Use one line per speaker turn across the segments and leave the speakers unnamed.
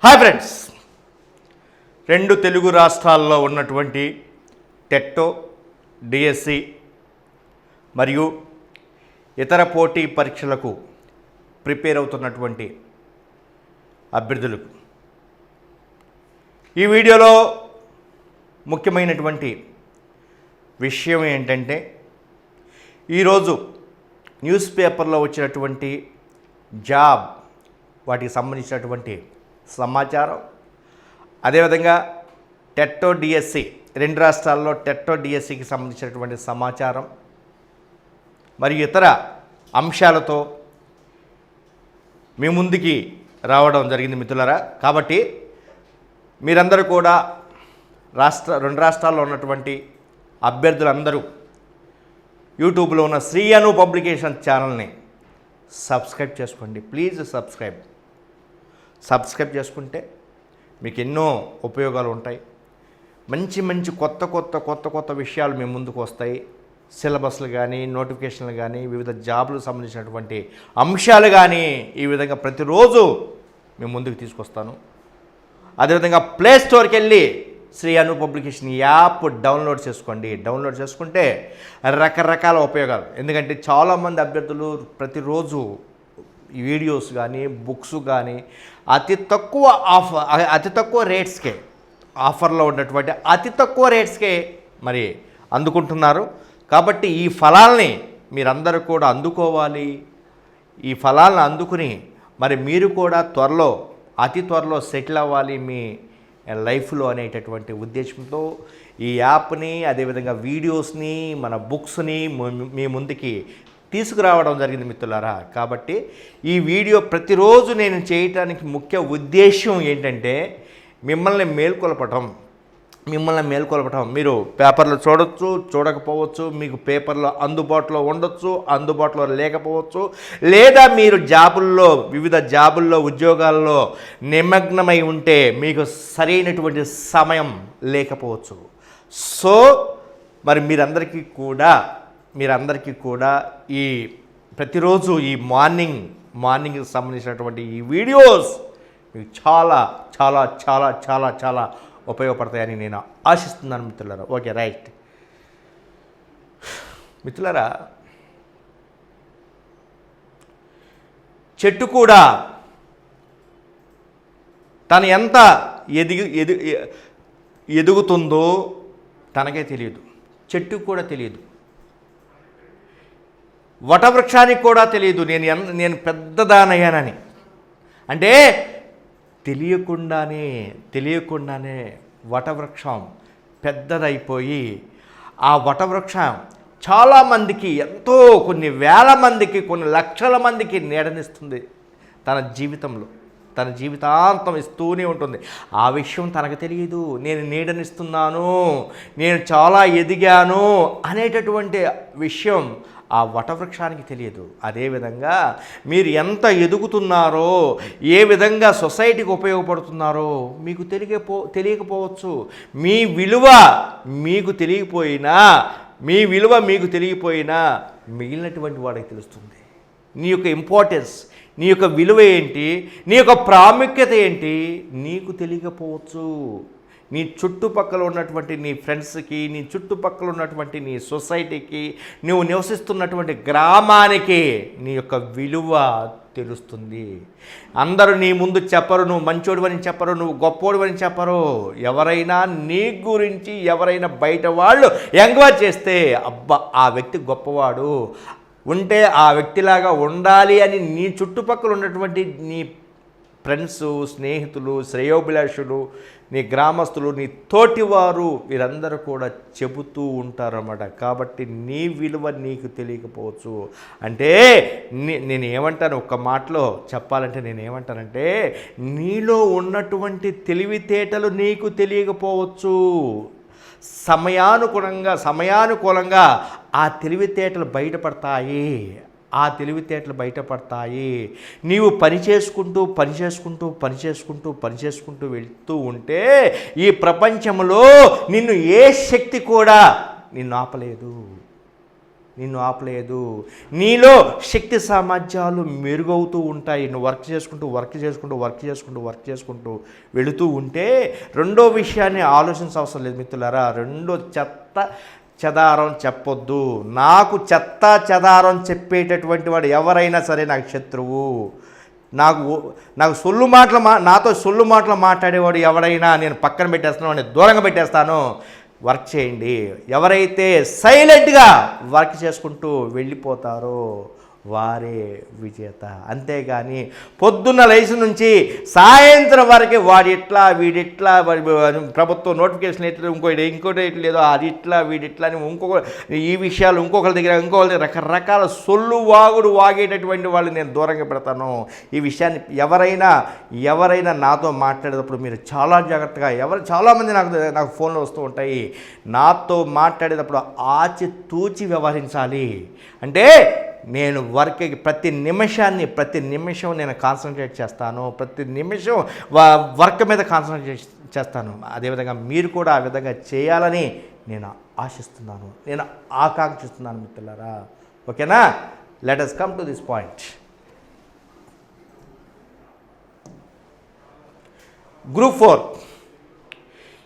Hi friends, రెండు తెలుగు రాష్ట్రాల్లో ఉన్నటువంటి టెట్టో, డిఎస్సి మరియు ఇతర పోటీ పరీక్షలకు ప్రిపేర్ అవుతున్నటువంటి అభ్యర్థులకు ఈ వీడియోలో ముఖ్యమైనటువంటి విషయం ఏంటంటే, ఈరోజు న్యూస్ పేపర్లో వచ్చినటువంటి జాబ్ వాటికి సంబంధించినటువంటి సమాచారం, అదేవిధంగా టెట్టో డిఎస్సి రెండు రాష్ట్రాల్లో టెట్టో డిఎస్సికి సంబంధించినటువంటి సమాచారం మరియు ఇతర అంశాలతో మీ ముందుకి రావడం జరిగింది మిత్రులారా. కాబట్టి మీరందరూ కూడా రెండు రాష్ట్రాల్లో ఉన్నటువంటి అభ్యర్థులందరూ యూట్యూబ్లో ఉన్న శ్రీ అను పబ్లికేషన్ ఛానల్ని సబ్స్క్రైబ్ చేసుకోండి. ప్లీజ్ సబ్స్క్రైబ్ చేసుకుంటే మీకు ఎన్నో ఉపయోగాలు ఉంటాయి. మంచి కొత్త విషయాలు మీ ముందుకు వస్తాయి. సిలబస్లు కానీ, నోటిఫికేషన్లు కానీ, వివిధ జాబులకు సంబంధించినటువంటి అంశాలు కానీ ఈ విధంగా ప్రతిరోజు మీ ముందుకు తీసుకొస్తాను. అదేవిధంగా ప్లే స్టోర్కి వెళ్ళి శ్రీ అను పబ్లికేషన్ యాప్ డౌన్లోడ్ చేసుకోండి. డౌన్లోడ్ చేసుకుంటే రకరకాల ఉపయోగాలు. ఎందుకంటే చాలామంది అభ్యర్థులు ప్రతిరోజు వీడియోస్ కానీ, బుక్స్ కానీ అతి తక్కువ రేట్స్కే, ఆఫర్లో ఉన్నటువంటి అతి తక్కువ రేట్స్కే మరి అందుకుంటున్నారు. కాబట్టి ఈ ఫలాల్ని మీరందరూ కూడా అందుకోవాలి. ఈ ఫలాలను అందుకుని మరి మీరు కూడా అతి త్వరలో సెటిల్ అవ్వాలి మీ లైఫ్లో అనేటటువంటి ఉద్దేశంతో ఈ యాప్ని, అదేవిధంగా వీడియోస్ని, మన బుక్స్ని మీ ముందుకి తీసుకురావడం జరిగింది మిత్రులారా. కాబట్టి ఈ వీడియో ప్రతిరోజు నేను చేయటానికి ముఖ్య ఉద్దేశం ఏంటంటే మిమ్మల్ని మేల్కొల్పటం. మీరు పేపర్లో చూడొచ్చు, చూడకపోవచ్చు, మీకు పేపర్లో అందుబాటులో ఉండొచ్చు, అందుబాటులో లేకపోవచ్చు, లేదా మీరు వివిధ జాబుల్లో ఉద్యోగాల్లో నిమగ్నమై ఉంటే మీకు సరైనటువంటి సమయం లేకపోవచ్చు. సో మరి మీరందరికీ కూడా ఈ ప్రతిరోజు ఈ మార్నింగ్కి సంబంధించినటువంటి ఈ వీడియోస్ మీకు చాలా చాలా చాలా చాలా చాలా ఉపయోగపడతాయని నేను ఆశిస్తున్నాను మిత్రులారా. ఓకే, రైట్ మిత్రులారా, చెట్టు కూడా తను ఎంత ఎదుగుతుందో తనకే తెలియదు. చెట్టుకు కూడా తెలియదు, వటవృక్షానికి కూడా తెలియదు నేను పెద్దదానయ్యానని. అంటే తెలియకుండానే వటవృక్షం పెద్దదైపోయి ఆ వటవృక్షం చాలామందికి, కొన్ని వేల మందికి, కొన్ని లక్షల మందికి నీడనిస్తుంది. తన జీవితాంతం ఇస్తూనే ఉంటుంది. ఆ విషయం తనకు తెలియదు. నేను నీడనిస్తున్నాను, నేను చాలా ఎదిగాను అనేటటువంటి విషయం ఆ వటవృక్షానికి తెలియదు. అదేవిధంగా మీరు ఎంత ఎదుగుతున్నారో, ఏ విధంగా సొసైటీకి ఉపయోగపడుతున్నారో మీకు తెలియకపోవచ్చు. మీ విలువ మీకు తెలియకపోయినా మిగిలినటువంటి వాడికి తెలుస్తుంది. నీ యొక్క ఇంపార్టెన్స్, నీ యొక్క విలువ ఏంటి, నీ యొక్క ప్రాముఖ్యత ఏంటి నీకు తెలియకపోవచ్చు. నీ చుట్టుపక్కల ఉన్నటువంటి నీ ఫ్రెండ్స్కి, నీ చుట్టుపక్కల ఉన్నటువంటి నీ సొసైటీకి, నువ్వు నివసిస్తున్నటువంటి గ్రామానికి నీ యొక్క విలువ తెలుస్తుంది. అందరూ నీ ముందు చెప్పరు, నువ్వు మంచోడివని చెప్పరు, నువ్వు గొప్పోడివని చెప్పరు. ఎవరైనా నీ గురించి బయట వాళ్ళు ఎంక్వైరీ చేస్తే, అబ్బా ఆ వ్యక్తి గొప్పవాడు, ఉంటే ఆ వ్యక్తిలాగా ఉండాలి అని నీ చుట్టుపక్కల ఉన్నటువంటి నీ ఫ్రెండ్స్, స్నేహితులు, శ్రేయోభిలాషులు, నీ గ్రామస్తులు, నీ తోటివారు వీరందరూ కూడా చెబుతూ ఉంటారన్నమాట. కాబట్టి నీ విలువ నీకు తెలియకపోవచ్చు. అంటే నేను ఏమంటాను, ఒక్క మాటలో చెప్పాలంటే నేనేమంటానంటే, నీలో ఉన్నటువంటి తెలివితేటలు నీకు తెలియకపోవచ్చు. సమయానుకూలంగా ఆ తెలివితేటలు బయటపడతాయి. నీవు పని చేసుకుంటూ వెళ్తూ ఉంటే ఈ ప్రపంచంలో నిన్ను ఏ శక్తి కూడా నిన్ను ఆపలేదు. నిన్ను ఆపలేదు. నీలో శక్తి సామర్థ్యాలు మెరుగవుతూ ఉంటాయి. నువ్వు వర్క్ చేసుకుంటూ వెళుతూ ఉంటే రెండో విషయాన్ని ఆలోచించవసరం లేదు మిత్రులారా. రెండో చెదారం చెప్పొద్దు. నాకు చెదారం చెప్పేటటువంటి వాడు ఎవరైనా సరే నాకు శత్రువు. నాకు నాతో సొల్లు మాటలు మాట్లాడేవాడు ఎవడైనా నేను పక్కన పెట్టేస్తాను, నేను దూరంగా పెట్టేస్తాను. వర్క్ చేయండి. ఎవరైతే సైలెంట్గా వర్క్ చేసుకుంటూ వెళ్ళిపోతారో వారే విజేత. అంతేగాని పొద్దున్న లేచి నుంచి సాయంత్రం వరకు వాడిట్లా వీడిట్లా, ప్రభుత్వం నోటిఫికేషన్ ఎట్లా, ఇంకోటి ఎట్లేదో అది ఇట్లా వీడిట్లా అని ఈ విషయాలు ఇంకొకరి దగ్గర రకరకాల సొల్లు వాగేటటువంటి వాళ్ళు నేను దూరంగా పెడతాను. ఈ విషయాన్ని ఎవరైనా నాతో మాట్లాడేటప్పుడు మీరు చాలా జాగ్రత్తగా, చాలామంది నాకు ఫోన్లో వస్తూ ఉంటాయి, నాతో మాట్లాడేటప్పుడు ఆచితూచి వ్యవహరించాలి. అంటే నేను ప్రతి నిమిషం నేను కాన్సన్ట్రేట్ చేస్తాను, ప్రతి నిమిషం వర్క్ మీద కాన్సన్ట్రేట్ చేస్తాను. అదేవిధంగా మీరు కూడా ఆ విధంగా చేయాలని నేను ఆశిస్తున్నాను, నేను ఆకాంక్షిస్తున్నాను మిత్రులారా. ఓకేనా? Let us come to this point. Group 4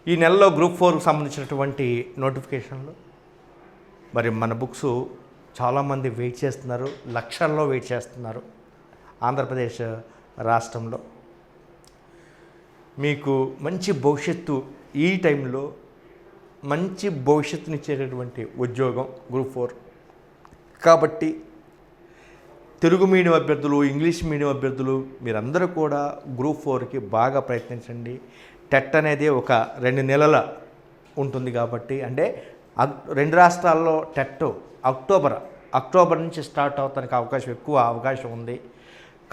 ఈ నెలలో గ్రూప్ 4కు సంబంధించినటువంటి నోటిఫికేషన్లు మరి మన బుక్స్ చాలామంది వెయిట్ చేస్తున్నారు, లక్షల్లో వెయిట్ చేస్తున్నారు. ఆంధ్రప్రదేశ్ రాష్ట్రంలో మీకు మంచి భవిష్యత్తు, ఈ టైంలో మంచి భవిష్యత్తునిచ్చేటటువంటి ఉద్యోగం గ్రూప్ 4. కాబట్టి తెలుగు మీడియం అభ్యర్థులు, ఇంగ్లీష్ మీడియం అభ్యర్థులు మీరందరూ కూడా గ్రూప్ 4కి బాగా ప్రయత్నించండి. టెట్ అనేది ఒక 2 నెలల ఉంటుంది కాబట్టి, అంటే 2 రాష్ట్రాల్లో టెట్ అక్టోబర్ నుంచి స్టార్ట్ అవడానికి ఎక్కువ అవకాశం ఉంది.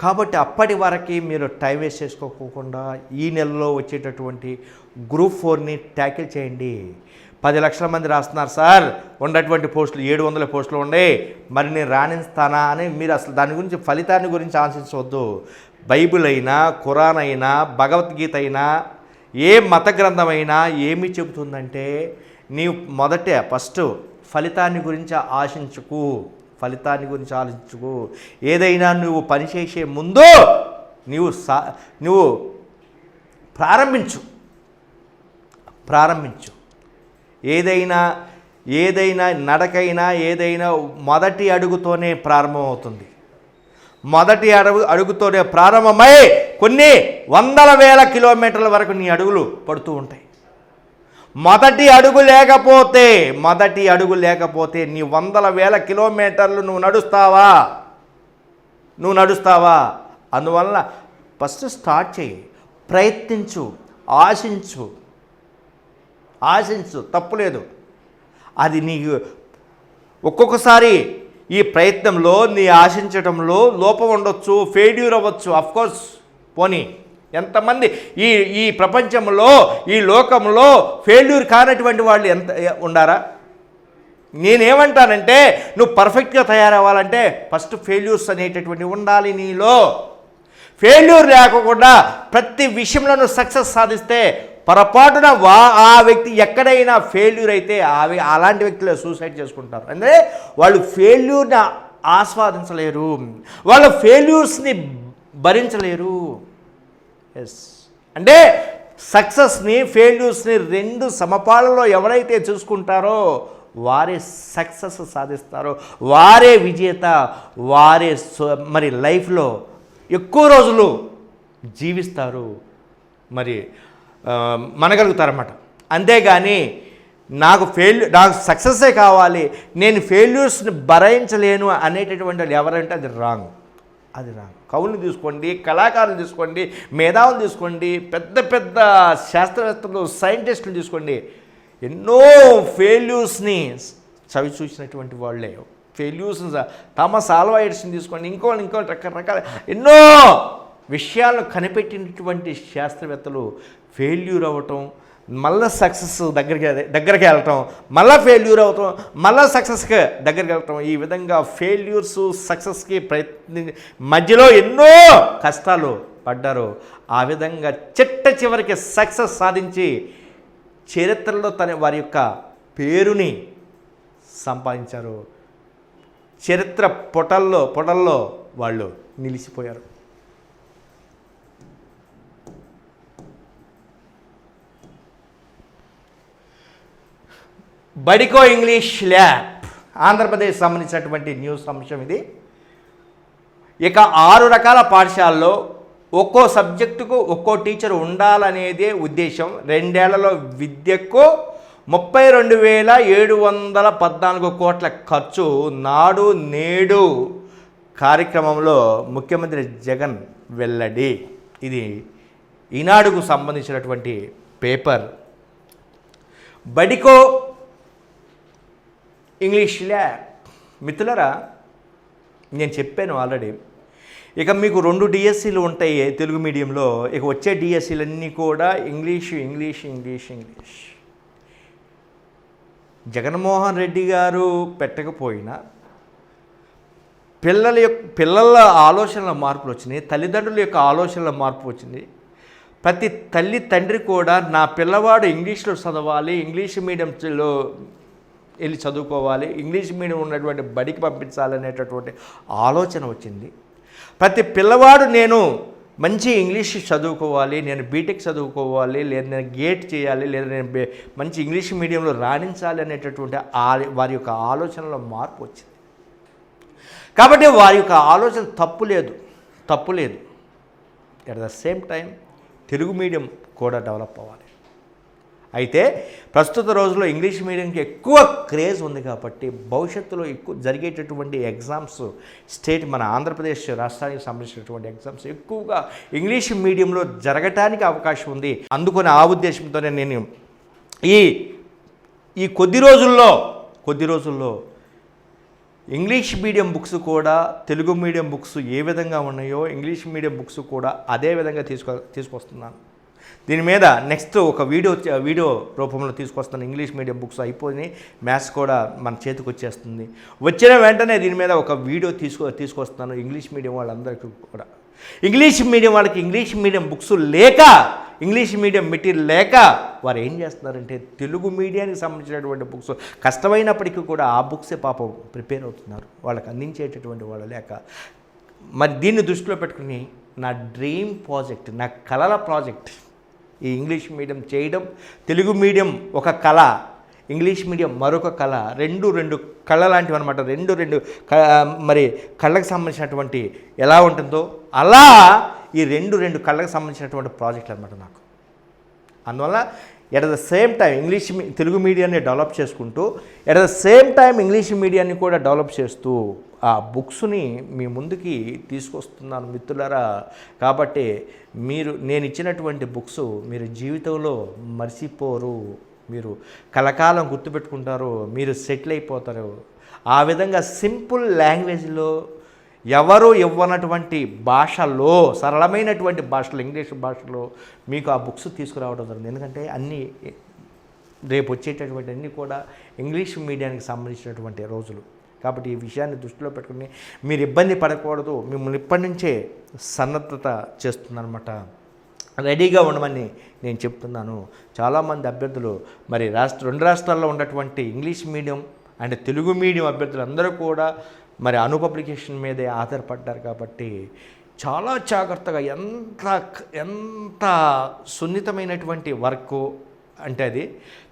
కాబట్టి అప్పటి వరకు మీరు టైం వేస్ట్ చేసుకోకుండా ఈ నెలలో వచ్చేటటువంటి గ్రూప్ 4ని ట్యాకిల్ చేయండి. 10 లక్షల మంది రాస్తున్నారు సార్, ఉన్నటువంటి పోస్టులు 700 పోస్టులు ఉన్నాయి, మరి నేను రాణిస్తానా అని మీరు అసలు దాని గురించి, ఫలితాన్ని గురించి ఆలోచించవద్దు. బైబిల్ అయినా, ఖురాన్ అయినా, భగవద్గీత అయినా, ఏ మత గ్రంథమైనా ఏమి చెబుతుందంటే నీవు ఫస్ట్ ఫలితాన్ని గురించి ఆలోచించుకు. ఏదైనా నువ్వు పనిచేసే ముందు నువ్వు ప్రారంభించు. ఏదైనా నడకైనా ఏదైనా మొదటి అడుగుతోనే ప్రారంభమవుతుంది. మొదటి అడుగుతోనే ప్రారంభమై కొన్ని వందల వేల కిలోమీటర్ల వరకు నీ అడుగులు పడుతూ ఉంటాయి. మొదటి అడుగు లేకపోతే నీ వందల వేల కిలోమీటర్లు నువ్వు నడుస్తావా? అందువలన ఫస్ట్ స్టార్ట్ చేయి, ప్రయత్నించు, ఆశించు, తప్పులేదు. అది నీకు ఒక్కొక్కసారి ఈ ప్రయత్నంలో, నీ ఆశించటంలో లోపం ఉండొచ్చు, ఫెయిల్యూర్ అవ్వచ్చు. అఫ్కోర్స్, పోనీ ఎంతమంది ఈ ప్రపంచంలో, ఈ లోకంలో ఫెయిల్యూర్ కానటువంటి వాళ్ళు ఎంత ఉండారా? నేనేమంటానంటే నువ్వు పర్ఫెక్ట్గా తయారవ్వాలంటే ఫస్ట్ ఫెయిల్యూర్స్ అనేటటువంటి ఉండాలి నీలో. ఫెయిల్యూర్ లేకుండా ప్రతి విషయంలో నువ్వు సక్సెస్ సాధిస్తే పొరపాటున ఆ వ్యక్తి ఎక్కడైనా ఫెయిల్యూర్ అయితే అలాంటి వ్యక్తులు సూసైడ్ చేసుకుంటారు. అంటే వాళ్ళు ఫెయిల్యూర్ని ఆస్వాదించలేరు, వాళ్ళ ఫెయిల్యూర్స్ని భరించలేరు. ఎస్, అంటే సక్సెస్ని, ఫెయిల్యూర్స్ని 2 సమపాలలో ఎవరైతే చూసుకుంటారో వారే సక్సెస్ సాధిస్తారో వారే విజేత, వారే మరి లైఫ్లో ఎక్కువ రోజులు జీవిస్తారు, మరి మనగలుగుతారన్నమాట. అంతేగాని నాకు సక్సెస్సే కావాలి, నేను ఫెయిల్యూర్స్ని భరించలేను అనేటటువంటి వాళ్ళు ఎవరంటే అది రాంగ్. కవుల్ని తీసుకోండి, కళాకారులు తీసుకోండి, మేధావులు తీసుకోండి, పెద్ద పెద్ద శాస్త్రవేత్తలు, సైంటిస్టులు తీసుకోండి, ఎన్నో ఫెయిల్యూర్స్ని చవి చూసినటువంటి వాళ్ళే. ఫెయిల్యూర్స్, థామస్ ఆల్వా ఎడిసన్ తీసుకోండి, ఇంకో రకరకాల ఎన్నో విషయాలను కనిపెట్టినటువంటి శాస్త్రవేత్తలు ఫెయిల్యూర్ అవ్వటం, మళ్ళీ సక్సెస్ దగ్గరికి వెళ్ళటం, మళ్ళీ ఫెయిల్యూర్ అవటం, మళ్ళీ సక్సెస్కి దగ్గరికి వెళ్ళటం, ఈ విధంగా ఫెయిల్యూర్స్ సక్సెస్కి మధ్యలో ఎన్నో కష్టాలు పడ్డారు. ఆ విధంగా చివరికి సక్సెస్ సాధించి చరిత్రలో వారి యొక్క పేరుని సంపాదించారు. చరిత్ర పొటల్లో వాళ్ళు నిలిచిపోయారు. బడికో ఇంగ్లీష్ ల్యాబ్ ఆంధ్రప్రదేశ్ సంబంధించినటువంటి న్యూస్ అంశం ఇది. ఇక 6 రకాల పాఠశాలలో ఒక్కో సబ్జెక్టుకు ఒక్కో టీచర్ ఉండాలనేదే ఉద్దేశం. 2 ఏళ్లలో విద్యకు 32,714 కోట్ల ఖర్చు. నాడు నేడు కార్యక్రమంలో ముఖ్యమంత్రి జగన్ వెల్లడి. ఇది ఈనాడుకు సంబంధించినటువంటి పేపర్. బడికో ఇంగ్లీష్ ల్యాబ్ మిత్రులరా, నేను చెప్పాను ఆల్రెడీ. ఇక మీకు 2 డిఎస్సీలు ఉంటాయి తెలుగు మీడియంలో. ఇక వచ్చే డిఎస్సీలన్నీ కూడా ఇంగ్లీష్. జగన్మోహన్ రెడ్డి గారు పెట్టకపోయినా పిల్లల ఆలోచనల మార్పులు వచ్చినాయి, తల్లిదండ్రుల యొక్క ఆలోచనల మార్పు వచ్చింది. ప్రతి తల్లి తండ్రి కూడా నా పిల్లవాడు ఇంగ్లీష్లో చదవాలి, ఇంగ్లీష్ మీడియంలో వెళ్ళి చదువుకోవాలి, ఇంగ్లీష్ మీడియం ఉన్నటువంటి బడికి పంపించాలనేటటువంటి ఆలోచన వచ్చింది. ప్రతి పిల్లవాడు నేను మంచి ఇంగ్లీష్ చదువుకోవాలి, నేను బీటెక్ చదువుకోవాలి, లేదా నేను గేట్ చేయాలి, లేదా నేను మంచి ఇంగ్లీష్ మీడియంలో రాణించాలి అనేటటువంటి వారి యొక్క ఆలోచనలో మార్పు వచ్చింది. కాబట్టి వారి యొక్క ఆలోచన తప్పు లేదు. At the same time Telugu medium కూడా డెవలప్ అవ్వాలి. అయితే ప్రస్తుత రోజుల్లో ఇంగ్లీష్ మీడియంకి ఎక్కువ క్రేజ్ ఉంది కాబట్టి భవిష్యత్తులో ఎక్కువ జరిగేటటువంటి ఎగ్జామ్స్ మన ఆంధ్రప్రదేశ్ రాష్ట్రానికి సంబంధించినటువంటి ఎగ్జామ్స్ ఎక్కువగా ఇంగ్లీష్ మీడియంలో జరగటానికి అవకాశం ఉంది. అందుకని ఆ ఉద్దేశంతోనే నేను ఈ కొద్ది రోజుల్లో ఇంగ్లీష్ మీడియం బుక్స్ కూడా తెలుగు మీడియం బుక్స్ ఏ విధంగా ఉన్నాయో ఇంగ్లీష్ మీడియం బుక్స్ కూడా అదే విధంగా తీసుకొస్తున్నాను. దీని మీద నెక్స్ట్ ఒక వీడియో రూపంలో తీసుకొస్తాను. ఇంగ్లీష్ మీడియం బుక్స్ అయిపోయి మ్యాథ్స్ కూడా మన చేతికి వచ్చేస్తుంది. వచ్చిన వెంటనే దీని మీద ఒక వీడియో తీసుకొస్తాను. ఇంగ్లీష్ మీడియం వాళ్ళందరికీ కూడా ఇంగ్లీష్ మీడియం వాళ్ళకి ఇంగ్లీష్ మీడియం బుక్స్ లేక, ఇంగ్లీష్ మీడియం మెటీరియల్ లేక వారు ఏం చేస్తున్నారంటే తెలుగు మీడియానికి సంబంధించినటువంటి బుక్స్ కష్టమైనప్పటికీ కూడా ఆ బుక్సే పాపం ప్రిపేర్ అవుతున్నారు, వాళ్ళకి అందించేటటువంటి వాళ్ళు లేక. మరి దీన్ని దృష్టిలో పెట్టుకుని నా డ్రీమ్ ప్రాజెక్ట్, నా కళల ప్రాజెక్ట్ ఈ ఇంగ్లీష్ మీడియం చేయడం. తెలుగు మీడియం ఒక కళ, ఇంగ్లీష్ మీడియం మరొక కళ, రెండు కళ లాంటివి అనమాట. రెండు మరి కళ్ళకు సంబంధించినటువంటి ఎలా ఉంటుందో అలా ఈ రెండు కళ్ళకు సంబంధించినటువంటి ప్రాజెక్టులు అనమాట నాకు. అందువల్ల at the same time Telugu మీడియాన్ని డెవలప్ చేసుకుంటూ at the same time English మీడియాన్ని కూడా డెవలప్ చేస్తూ ఆ బుక్స్ని మీ ముందుకి తీసుకొస్తున్నాను మిత్రులారా. కాబట్టి నేను ఇచ్చినటువంటి బుక్స్ మీరు జీవితంలో మర్చిపోరు, మీరు కలకాలం గుర్తుపెట్టుకుంటారు, మీరు సెటిల్ అయిపోతారు. ఆ విధంగా సింపుల్ లాంగ్వేజ్లో ఎవరు ఇవ్వనటువంటి భాషలో, సరళమైనటువంటి భాషలో, ఇంగ్లీష్ భాషలో మీకు ఆ బుక్స్ తీసుకురావడం జరుగుతుంది. ఎందుకంటే రేపు వచ్చేటటువంటి అన్నీ కూడా ఇంగ్లీష్ మీడియానికి సంబంధించినటువంటి రోజులు. కాబట్టి ఈ విషయాన్ని దృష్టిలో పెట్టుకుని మీరు ఇబ్బంది పడకూడదు, మిమ్మల్ని ఇప్పటి నుంచే సన్నద్ధత చేస్తుందన్నమాట. రెడీగా ఉండమని నేను చెప్తున్నాను. చాలామంది అభ్యర్థులు మరి రెండు రాష్ట్రాల్లో ఉన్నటువంటి English medium and Telugu medium అభ్యర్థులు అందరూ కూడా మరి అను పబ్లికేషన్ మీదే ఆధారపడ్డారు. కాబట్టి చాలా జాగ్రత్తగా ఎంత సున్నితమైనటువంటి వర్క్ అంటే అది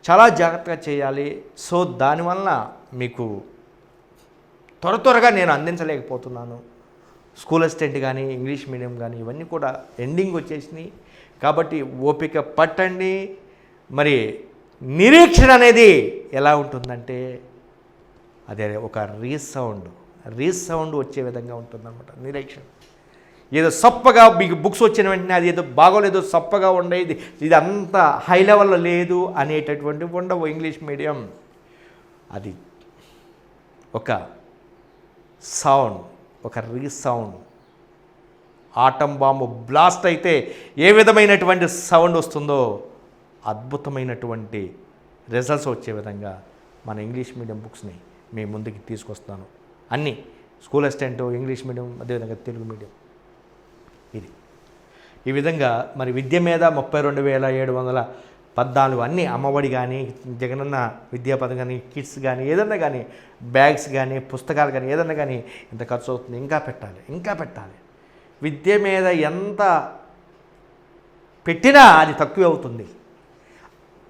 చాలా జాగ్రత్తగా చేయాలి. సో దానివల్ల మీకు త్వరగా నేను అందించలేకపోతున్నాను. స్కూల్ అసిస్టెంట్ కానీ ఇంగ్లీష్ మీడియం కానీ ఇవన్నీ కూడా ఎండింగ్ వచ్చేసినాయి. కాబట్టి ఓపిక పట్టండి. మరి నిరీక్షణ అనేది ఎలా ఉంటుందంటే అదే ఒక రీసౌండ్ వచ్చే విధంగా ఉంటుందన్నమాట నిరీక్షణ. ఏదో సప్పగా మీకు బుక్స్ వచ్చిన వెంటనే అది ఏదో బాగోలేదు, సప్పగా ఉండేది, ఇది అంత హై లెవెల్లో లేదు అనేటటువంటి ఉండవు. ఇంగ్లీష్ మీడియం అది ఒక సౌండ్, ఒక రీసౌండ్. ఆటం బాంబు బ్లాస్ట్ అయితే ఏ విధమైనటువంటి సౌండ్ వస్తుందో అద్భుతమైనటువంటి రిజల్ట్స్ వచ్చే విధంగా మన ఇంగ్లీష్ మీడియం బుక్స్ని మీ ముందుకి తీసుకొస్తాను. అన్నీ స్కూల్ అసిస్టెంట్, ఇంగ్లీష్ మీడియం, అదేవిధంగా తెలుగు మీడియం. ఈ విధంగా మరి విద్య మీద 32,700 14 అన్నీ అమ్మఒడి కానీ, జగనన్న విద్యా పథకం కానీ, కిట్స్ కానీ, ఏదన్నా కానీ, బ్యాగ్స్ కానీ, పుస్తకాలు కానీ, ఏదన్నా కానీ ఇంత ఖర్చు అవుతుంది. ఇంకా పెట్టాలి. విద్య మీద ఎంత పెట్టినా అది తక్కువే అవుతుంది.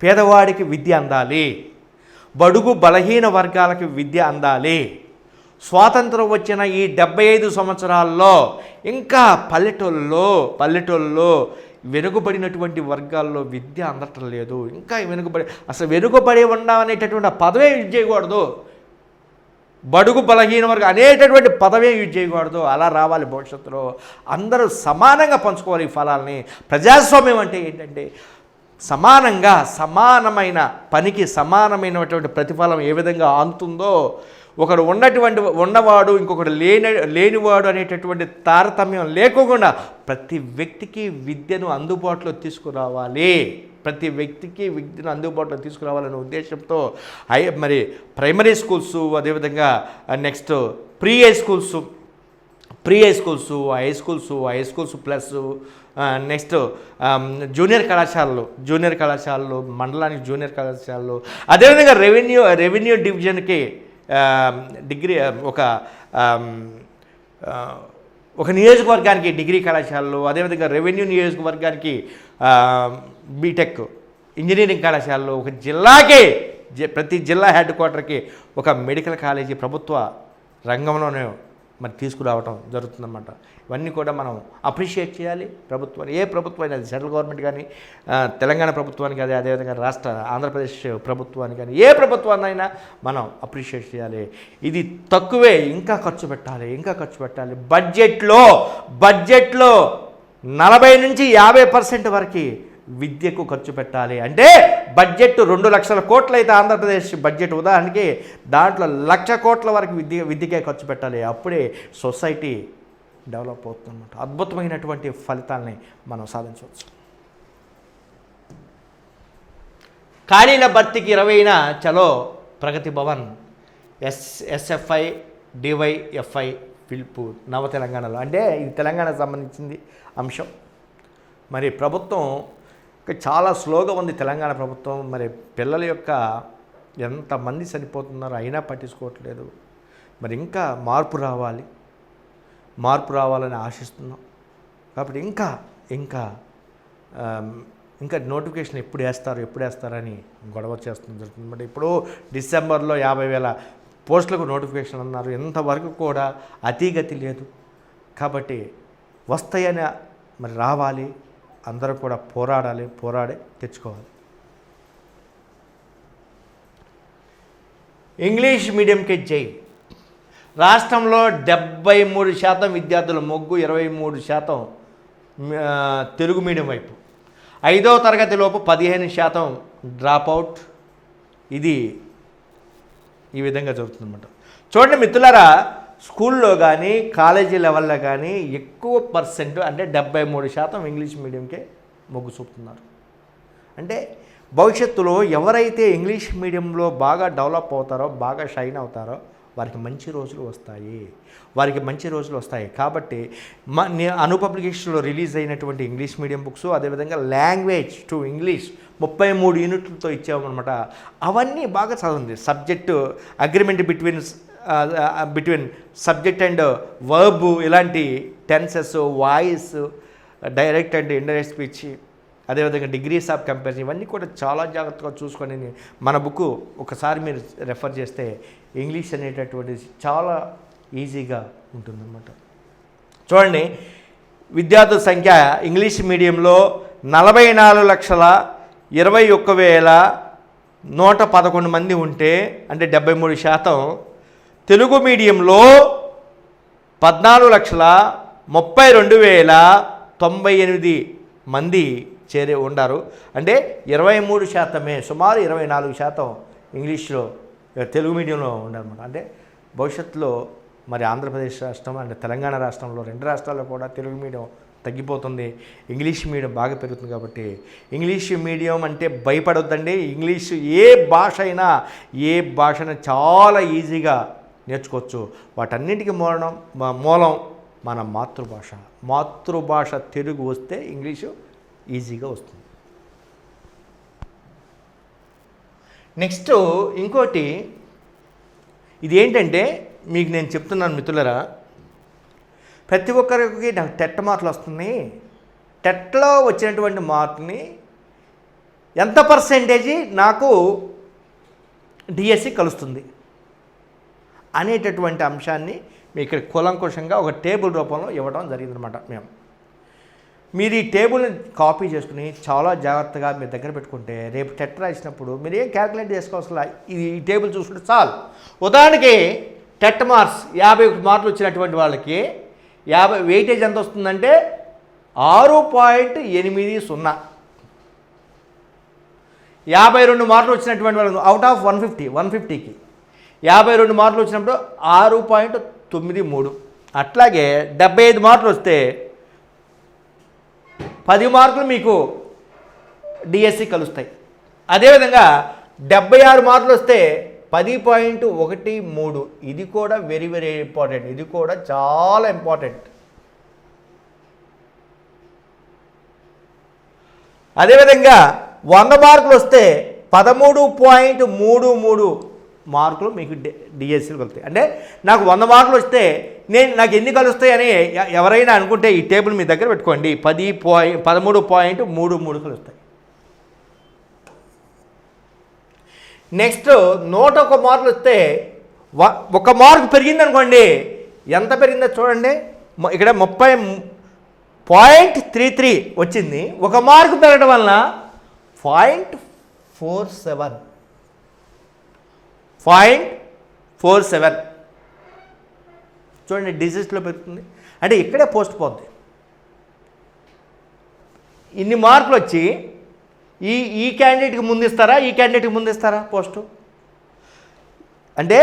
పేదవాడికి విద్య అందాలి, బడుగు బలహీన వర్గాలకి విద్య అందాలి. స్వాతంత్రం వచ్చిన ఈ 75 సంవత్సరాల్లో ఇంకా పల్లెటూళ్ళలో వెనుకబడినటువంటి వర్గాల్లో విద్య అందటం లేదు. ఇంకా అసలు వెనుకబడి ఉన్నాం అనేటటువంటి పదవే యూజ్ చేయకూడదు. బడుగు బలహీన వర్గం అనేటటువంటి పదవే యూజ్ చేయకూడదు. అలా రావాలి భవిష్యత్తులో. అందరూ సమానంగా పంచుకోవాలి ఈ ఫలాల్ని. ప్రజాస్వామ్యం అంటే ఏంటంటే సమానమైన పనికి సమానమైనటువంటి ప్రతిఫలం ఏ విధంగా అందుతుందో, ఒకడు ఉన్నవాడు ఇంకొకడు లేనివాడు అనేటటువంటి తారతమ్యం లేకుండా ప్రతి వ్యక్తికి విద్యను అందుబాటులో తీసుకురావాలి. తీసుకురావాలనే ఉద్దేశంతో మరి ప్రైమరీ స్కూల్స్, అదేవిధంగా next pre high schools, high schools plus next junior కళాశాలలు, మండలానికి జూనియర్ కళాశాలలు, అదేవిధంగా రెవెన్యూ డివిజన్కి డిగ్రీ ఒక నియోజకవర్గానికి డిగ్రీ కళాశాలలు, అదేవిధంగా రెవెన్యూ నియోజకవర్గానికి బీటెక్ ఇంజనీరింగ్ కళాశాలలు, ఒక జిల్లాకి ప్రతి జిల్లా హెడ్ క్వార్టర్కి ఒక మెడికల్ కాలేజీ ప్రభుత్వ రంగంలోనే మరి తీసుకురావటం జరుగుతుందన్నమాట. ఇవన్నీ కూడా మనం అప్రిషియేట్ చేయాలి ప్రభుత్వాన్ని. ఏ ప్రభుత్వం అయినా, సెంట్రల్ గవర్నమెంట్ కానీ, తెలంగాణ ప్రభుత్వానికి కానీ, అదేవిధంగా ఆంధ్రప్రదేశ్ ప్రభుత్వానికి కానీ, ఏ ప్రభుత్వాన్నైనా మనం అప్రిషియేట్ చేయాలి. ఇది తక్కువే, ఇంకా ఖర్చు పెట్టాలి. బడ్జెట్లో 40 నుంచి 50% వరకు విద్యకు ఖర్చు పెట్టాలి. అంటే బడ్జెట్ 2 లక్షల కోట్లు అయితే ఆంధ్రప్రదేశ్ బడ్జెట్ ఉదాహరణకి, దాంట్లో 1,00,000 కోట్ల వరకు విద్యకే ఖర్చు పెట్టాలి. అప్పుడే సొసైటీ డెవలప్ అవుతుందన్నమాట. అద్భుతమైనటువంటి ఫలితాలని మనం సాధించవచ్చు. ఖాళీల భర్తీకి 20న చలో ప్రగతి భవన్, ఎస్ఎఫ్ఐ డివైఎఫ్ఐ పిలుపు నవ తెలంగాణలో. అంటే ఇది తెలంగాణకు సంబంధించింది అంశం. మరి ప్రభుత్వం చాలా స్లోగా ఉంది తెలంగాణ ప్రభుత్వం. మరి పిల్లల యొక్క ఎంతమంది చనిపోతున్నారో అయినా పట్టించుకోవట్లేదు. మరి ఇంకా మార్పు రావాలని ఆశిస్తున్నాం. కాబట్టి ఇంకా నోటిఫికేషన్ ఎప్పుడు వేస్తారని గొడవ జరుగుతుంది. మరి ఇప్పుడు డిసెంబర్లో 50,000 పోస్టులకు నోటిఫికేషన్ అన్నారు. ఇంతవరకు కూడా అతీగతి లేదు. కాబట్టి వస్తాయని మరి రావాలి, అందరూ కూడా పోరాడి తెచ్చుకోవాలి. ఇంగ్లీష్ మీడియంకి జై. రాష్ట్రంలో 73% విద్యార్థుల మొగ్గు, 23% తెలుగు మీడియం వైపు. 5వ తరగతిలోపు 15% డ్రాపౌట్. ఇది ఈ విధంగా జరుగుతుందన్నమాట. చూడండి మిత్రులారా, స్కూల్లో కానీ కాలేజీ లెవెల్లో కానీ ఎక్కువ పర్సెంట్ అంటే 73% ఇంగ్లీష్ మీడియంకే మొగ్గు చూపుతున్నారు. అంటే భవిష్యత్తులో ఎవరైతే ఇంగ్లీష్ మీడియంలో బాగా డెవలప్ అవుతారో, బాగా షైన్ అవుతారో వారికి మంచి రోజులు వస్తాయి. కాబట్టి అను పబ్లికేషన్లో రిలీజ్ అయినటువంటి ఇంగ్లీష్ మీడియం బుక్స్, అదేవిధంగా లాంగ్వేజ్ టు ఇంగ్లీష్ 33 యూనిట్లతో ఇచ్చామన్నమాట. అవన్నీ బాగా చదవండి. Subject agreement between subject and verb, ఇలాంటి tenses, voice, direct and indirect speech, అదేవిధంగా డిగ్రీస్ ఆఫ్ కంపారిజన్, ఇవన్నీ కూడా చాలా జాగ్రత్తగా చూసుకొని మన బుక్ ఒకసారి మీరు రెఫర్ చేస్తే ఇంగ్లీష్ అనేటటువంటిది చాలా ఈజీగా ఉంటుందన్నమాట. చూడండి, విద్యార్థుల సంఖ్య ఇంగ్లీష్ మీడియంలో 44,21,111 మంది ఉంటే, అంటే 73%. తెలుగు మీడియంలో 14,32,098 మంది ఉన్నారు. అంటే 23%, సుమారు 24% ఇంగ్లీష్లో తెలుగు మీడియంలో ఉండాలన్నమాట. అంటే భవిష్యత్తులో మరి ఆంధ్రప్రదేశ్ రాష్ట్రం అంటే తెలంగాణ రాష్ట్రంలో 2 రాష్ట్రాల్లో కూడా తెలుగు మీడియం తగ్గిపోతుంది, ఇంగ్లీష్ మీడియం బాగా పెరుగుతుంది. కాబట్టి ఇంగ్లీష్ మీడియం అంటే భయపడొద్దండి. ఇంగ్లీష్ ఏ భాషను చాలా ఈజీగా నేర్చుకోవచ్చు. వాటన్నిటికీ మూలం మన మాతృభాష తెలుగు వస్తే ఇంగ్లీషు ఈజీగా వస్తుంది. నెక్స్ట్ ఇంకోటి, ఇది ఏంటంటే మీకు నేను చెప్తున్నాను మిత్రులరా, ప్రతి ఒక్కరికి నాకు టెట్ మార్కులు వస్తున్నాయి, టెట్లో వచ్చినటువంటి మార్కుని ఎంత పర్సెంటేజీ నాకు డిఎస్సి కలుస్తుంది అనేటటువంటి అంశాన్ని మీ ఇక్కడ కూలంకుషంగా ఒక టేబుల్ రూపంలో ఇవ్వడం జరిగిందనమాట. మీరు ఈ టేబుల్ని కాపీ చేసుకుని చాలా జాగ్రత్తగా మీ దగ్గర పెట్టుకుంటే రేపు టెట్ రాసినప్పుడు మీరు ఏం క్యాల్కులేట్ చేసుకోవాల్సిన ఈ టేబుల్ చూసుకుంటే చాలు. ఉదాహరణకి టెట్ మార్క్స్ 51 మార్కులు వచ్చినటువంటి వాళ్ళకి 50 వెయిటేజ్ ఎంత వస్తుందంటే 6.80. 52 మార్కులు వచ్చినటువంటి వాళ్ళు అవుట్ ఆఫ్ 150కి 52 మార్కులు వచ్చినప్పుడు 6.93. అట్లాగే 75 మార్కులు వస్తే 10 మార్కులు మీకు డిఎస్సి కలుస్తాయి. అదేవిధంగా 76 మార్కులు వస్తే 10.13. ఇది కూడా వెరీ వెరీ ఇంపార్టెంట్, ఇది కూడా చాలా ఇంపార్టెంట్. అదేవిధంగా 100 మార్కులు వస్తే 13.33 మార్కులు మీకు డిఎస్సీలు కలుస్తాయి. అంటే నాకు 100 మార్కులు వస్తే నాకు ఎన్ని కలుస్తాయి అని ఎవరైనా అనుకుంటే ఈ టేబుల్ మీ దగ్గర పెట్టుకోండి. 13.33 కలుస్తాయి. నెక్స్ట్ 101 మార్కులు వస్తే 1 మార్కు పెరిగింది అనుకోండి, ఎంత పెరిగిందో చూడండి. ఇక్కడ 30.33 వచ్చింది. 1 మార్కు పెరగడం వలన 0.47 చూడండి, డిజిట్స్లో పెరుగుతుంది. అంటే ఇక్కడే పోస్ట్ పోద్ది. ఇన్ని మార్కులు వచ్చి ఈ క్యాండిడేట్కి ముందిస్తారా, ఈ క్యాండిడేట్కి ముందిస్తారా పోస్టు? అంటే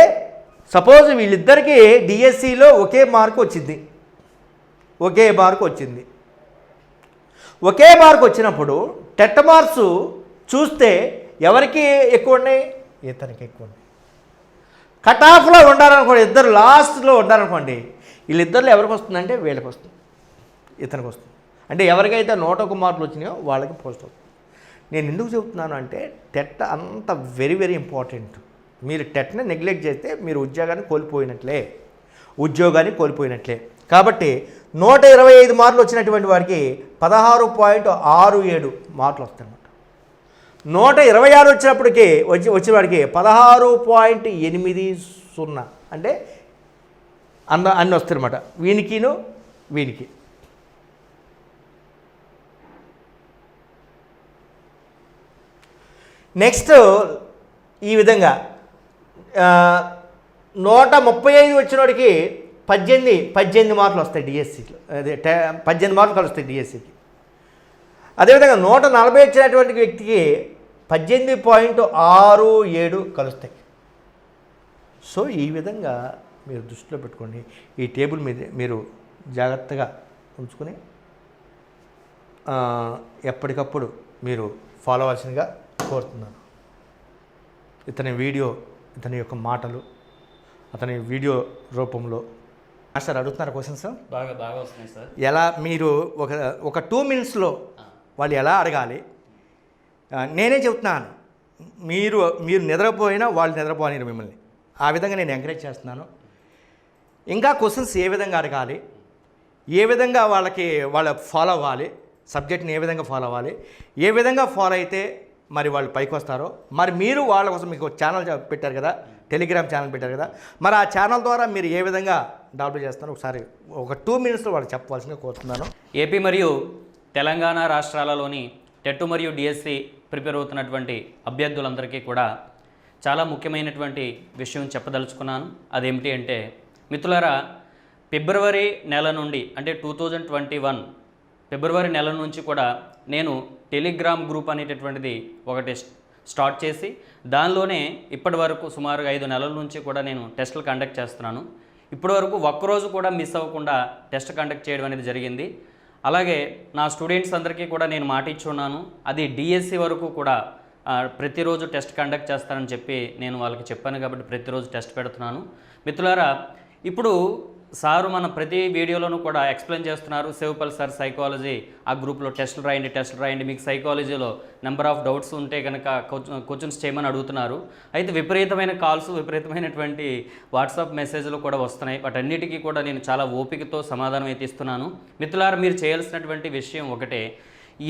సపోజ్ వీళ్ళిద్దరికీ డిఎస్సిలో ఒకే మార్కు వచ్చింది. ఒకే మార్కు వచ్చినప్పుడు టెట్ మార్క్స్ చూస్తే ఎవరికి ఎక్కువ ఉన్నాయి? ఇతనికి ఎక్కువ ఉన్నాయి. కట్ ఆఫ్లో ఉండాలనుకోండి, ఇద్దరు లాస్ట్లో ఉండాలనుకోండి, వీళ్ళిద్దరిలో ఎవరికి వస్తుందంటే వీళ్ళకి వస్తుంది, ఇతనికి వస్తుంది. అంటే ఎవరికైతే 101 మార్కులు వచ్చినాయో వాళ్ళకి పోస్ట్ వస్తుంది. నేను ఎందుకు చెబుతున్నాను అంటే టెట్ అంత వెరీ వెరీ ఇంపార్టెంట్. మీరు టెట్ని నెగ్లెక్ట్ చేస్తే మీరు ఉద్యోగాన్ని కోల్పోయినట్లే. కాబట్టి 125 మార్కులు వచ్చినటువంటి వారికి 16.67 మార్కులు వస్తాయన్నమాట. 126 వచ్చినప్పటికీ వచ్చిన వాడికి 16.80 అంటే అన్నీ వస్తాయన్నమాట. వీనికి నెక్స్ట్ ఈ విధంగా 135 వచ్చిన వాడికి 18 మార్కులు వస్తాయి డిఎస్సికి. అదే 18 మార్కులు వస్తాయి డిఎస్సికి. అదేవిధంగా 140 వచ్చినటువంటి వ్యక్తికి 18.67 కలుస్తాయి. సో ఈ విధంగా మీరు దృష్టిలో పెట్టుకోండి. ఈ టేబుల్ మీద మీరు జాగ్రత్తగా ఉంచుకొని ఎప్పటికప్పుడు మీరు ఫాలో అవ్వాల్సిందిగా కోరుతున్నాను. ఇతని యొక్క మాటలు అతని వీడియో రూపంలో సార్ అడుగుతున్నారు క్వశ్చన్స్
బాగా వస్తున్నాయి సార్.
ఎలా మీరు ఒక 2 మినిట్స్లో వాళ్ళు ఎలా అడగాలి? నేనే చెప్తున్నాను, మీరు నిద్రపోయినా వాళ్ళు నిద్రపోనిరు మిమ్మల్ని. ఆ విధంగా నేను ఎంకరేజ్ చేస్తున్నాను. ఇంకా క్వశ్చన్స్ ఏ విధంగా అడగాలి, ఏ విధంగా వాళ్ళ ఫాలో అవ్వాలి, సబ్జెక్ట్ని ఏ విధంగా ఫాలో అవ్వాలి, ఏ విధంగా ఫాలో అయితే మరి వాళ్ళు పైకి వస్తారో, మరి మీరు వాళ్ళ కోసం మీకు ఛానల్ పెట్టారు కదా, టెలిగ్రామ్ ఛానల్ పెట్టారు కదా, మరి ఆ ఛానల్ ద్వారా మీరు ఏ విధంగా డెవలప్ చేస్తారో ఒకసారి ఒక 2 మినిట్స్లో వాళ్ళకి చెప్పవలసిందిగా కోరుతున్నాను.
ఏపీ మరియు తెలంగాణ రాష్ట్రాలలోని టెట్ మరియు డిఎస్సి ప్రిపేర్ అవుతున్నటువంటి అభ్యర్థులందరికీ కూడా చాలా ముఖ్యమైనటువంటి విషయం చెప్పదలుచుకున్నాను. అదేమిటి అంటే మిత్రులారా, ఫిబ్రవరి నెల నుండి అంటే 2021 ఫిబ్రవరి నెల నుంచి కూడా నేను టెలిగ్రామ్ గ్రూప్ అనేటటువంటిది ఒకటి స్టార్ట్ చేసి దానిలోనే ఇప్పటి వరకు సుమారుగా 5 నెలల నుంచి కూడా నేను టెస్టులు కండక్ట్ చేస్తున్నాను. ఇప్పటి వరకు ఒక్కరోజు కూడా మిస్ అవ్వకుండా టెస్ట్ కండక్ట్ చేయడం అనేది జరిగింది. అలాగే నా స్టూడెంట్స్ అందరికీ కూడా నేను మాట ఇచ్చున్నాను, అది డిఎస్సి వరకు కూడా ప్రతిరోజు టెస్ట్ కండక్ట్ చేస్తానని చెప్పి నేను వాళ్ళకి చెప్పాను. కాబట్టి ప్రతిరోజు టెస్ట్ పెడుతున్నాను. మిత్రులారా, ఇప్పుడు సారు మన ప్రతి వీడియోలోనూ కూడా ఎక్స్ప్లెయిన్ చేస్తున్నారు. శివపల్ సార్ సైకాలజీ ఆ గ్రూప్లో టెస్టులు రాయండి, మీకు సైకాలజీలో నెంబర్ ఆఫ్ డౌట్స్ ఉంటే కనుక క్వశ్చన్స్ చేయమని అడుగుతున్నారు. అయితే విపరీతమైన కాల్స్, విపరీతమైనటువంటి వాట్సాప్ మెసేజ్లు కూడా వస్తున్నాయి. వాటన్నిటికీ కూడా నేను చాలా ఓపికతో సమాధానం అయితే ఇస్తున్నాను. మిత్రులారా, మీరు చేయాల్సినటువంటి విషయం ఒకటే.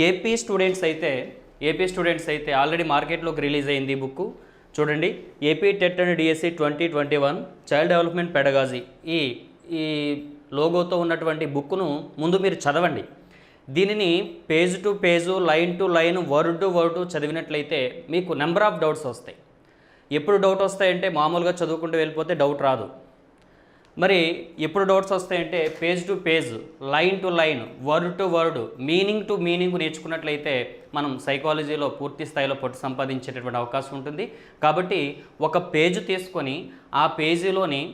ఏపీ స్టూడెంట్స్ అయితే ఆల్రెడీ మార్కెట్లోకి రిలీజ్ అయింది ఈ బుక్. చూడండి, AP TET and DSC 2021 child development pedagogy ఈ లోగోతో ఉన్నటువంటి బుక్ను ముందు మీరు చదవండి. దీనిని page to page, line to line, word to word చదివినట్లయితే మీకు నెంబర్ ఆఫ్ డౌట్స్ వస్తాయి. ఎప్పుడు డౌట్ వస్తాయంటే మామూలుగా చదువుకుంటూ వెళ్ళిపోతే డౌట్ రాదు. మరి ఎప్పుడు డౌట్స్ వస్తాయంటే page to page, line to line, word to word, meaning to meaning నేర్చుకున్నట్లయితే మనం సైకాలజీలో పూర్తి స్థాయిలో పట్టు సంపాదించేటటువంటి అవకాశం ఉంటుంది. కాబట్టి ఒక పేజ్ తీసుకొని ఆ పేజీలోని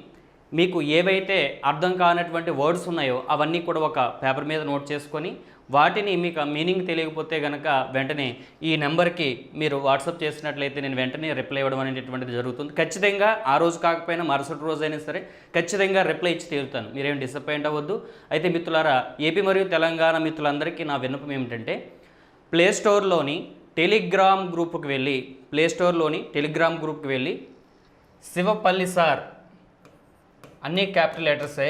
మీకు ఏవైతే అర్థం కానటువంటి వర్డ్స్ ఉన్నాయో అవన్నీ కూడా ఒక పేపర్ మీద నోట్ చేసుకొని వాటిని మీకు మీనింగ్ తెలియకపోతే కనుక వెంటనే ఈ నెంబర్కి మీరు వాట్సాప్ చేసినట్లయితే నేను వెంటనే రిప్లై ఇవ్వడం అనేటువంటిది జరుగుతుంది. ఖచ్చితంగా ఆ రోజు కాకపోయినా మరుసటి రోజు అయినా సరే ఖచ్చితంగా రిప్లై ఇచ్చి తీరుతాను. మీరేం డిసప్పాయింట్ అవ్వద్దు. అయితే మిత్రులారా, ఏపీ మరియు తెలంగాణ మిత్రులందరికీ నా విన్నపం ఏమిటంటే ప్లేస్టోర్లోని టెలిగ్రామ్ గ్రూప్కి వెళ్ళి శివపల్లి సార్ అన్ని క్యాపిటల్ లెటర్సే,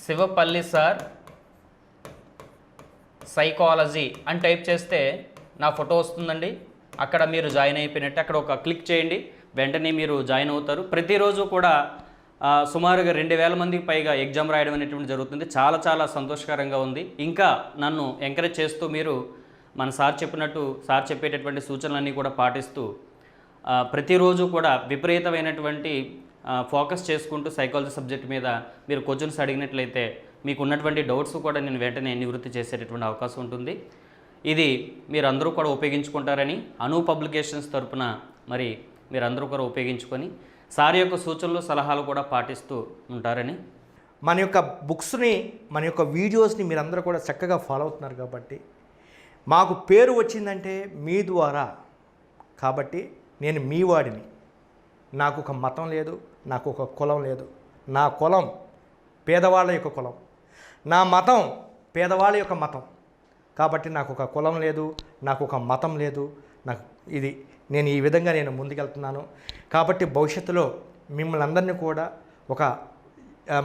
శివపల్లి సార్ సైకాలజీ అని టైప్ చేస్తే నా ఫోటో వస్తుందండి. అక్కడ మీరు జాయిన్ అయిపోయినట్టు అక్కడ ఒక క్లిక్ చేయండి, వెంటనే మీరు జాయిన్ అవుతారు. ప్రతిరోజు కూడా సుమారుగా 2000 మందికి పైగా ఎగ్జామ్ రాయడం అనేటువంటి జరుగుతుంది. చాలా చాలా సంతోషకరంగా ఉంది. ఇంకా నన్ను ఎంకరేజ్ చేస్తూ మీరు మన సార్ చెప్పేటటువంటి సూచనలన్నీ కూడా పాటిస్తూ ప్రతిరోజు కూడా విపరీతమైనటువంటి ఫోకస్ చేసుకుంటూ సైకాలజీ సబ్జెక్ట్ మీద మీరు క్వశ్చన్స్ అడిగినట్లయితే మీకు ఉన్నటువంటి డౌట్స్ కూడా నేను వెంటనే నివృత్తి చేసేటటువంటి అవకాశం ఉంటుంది. ఇది మీరందరూ కూడా ఉపయోగించుకుంటారని అను పబ్లికేషన్స్ తరపున మరి మీరందరూ కూడా ఉపయోగించుకొని సార్ యొక్క సూచనలు సలహాలు కూడా పాటిస్తూ ఉంటారని,
మన యొక్క బుక్స్ని, మన యొక్క వీడియోస్ని మీరందరూ కూడా చక్కగా ఫాలో అవుతున్నారు కాబట్టి మాకు పేరు వచ్చిందంటే మీ ద్వారా. కాబట్టి నేను మీ వాడిని. నాకు ఒక మతం లేదు, నాకు ఒక కులం లేదు. నా కులం పేదవాళ్ళ యొక్క కులం, నా మతం పేదవాళ్ళ యొక్క మతం. కాబట్టి నాకు ఒక కులం లేదు, నాకు ఒక మతం లేదు. నేను ఈ విధంగా నేను ముందుకెళ్తున్నాను. కాబట్టి భవిష్యత్తులో మిమ్మల్ని అందరినీ కూడా ఒక